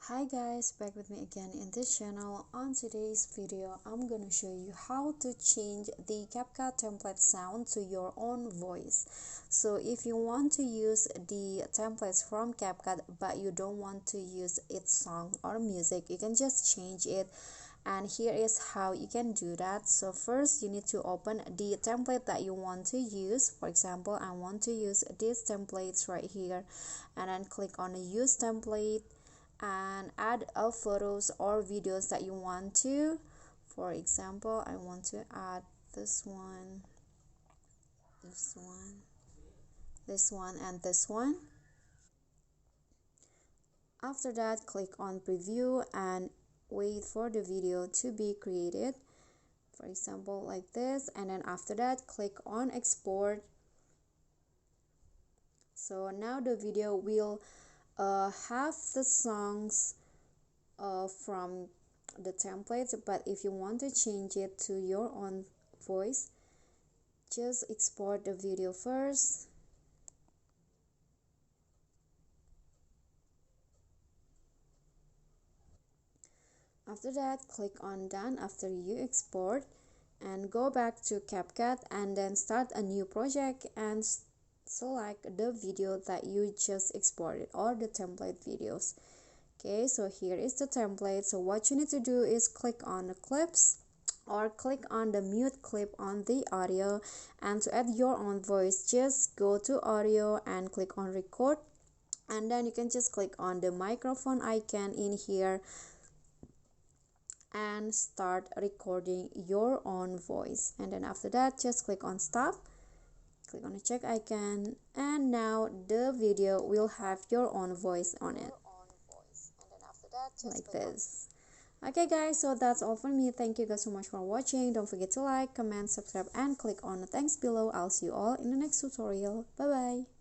Hi guys, back with me again in this channel. On today's video, I'm gonna show you how to change the CapCut template sound to your own voice. So if you want to use the templates from CapCut but you don't want to use its song or music, you can just change it. And here is how you can do that. So first you need to open the template that you want to use. For example, I want to use these templates right here, and then click on the use template and add photos or videos that you want to. For example, I want to add this one, this one, this one, and this one. After that, click on preview and wait for the video to be created, for example like this. And then after that, click on export. So now the video will have the songs from the template, but if you want to change it to your own voice, just export the video first. After that, click on done after you export and go back to CapCut and then start a new project and select the video that you just exported or the template videos. Okay, so here is the template. So what you need to do is click on the clips or click on the mute clip on the audio, and to add your own voice, just go to audio and click on record, and then you can just click on the microphone icon in here and start recording your own voice. And then after that, just click on stop, click on the check icon, and now the video will have your own voice on it, like this. Okay guys, so that's all from me. Thank you guys so much for watching. Don't forget to like, comment, subscribe, and click on the thanks below. I'll see you all in the next tutorial. Bye bye.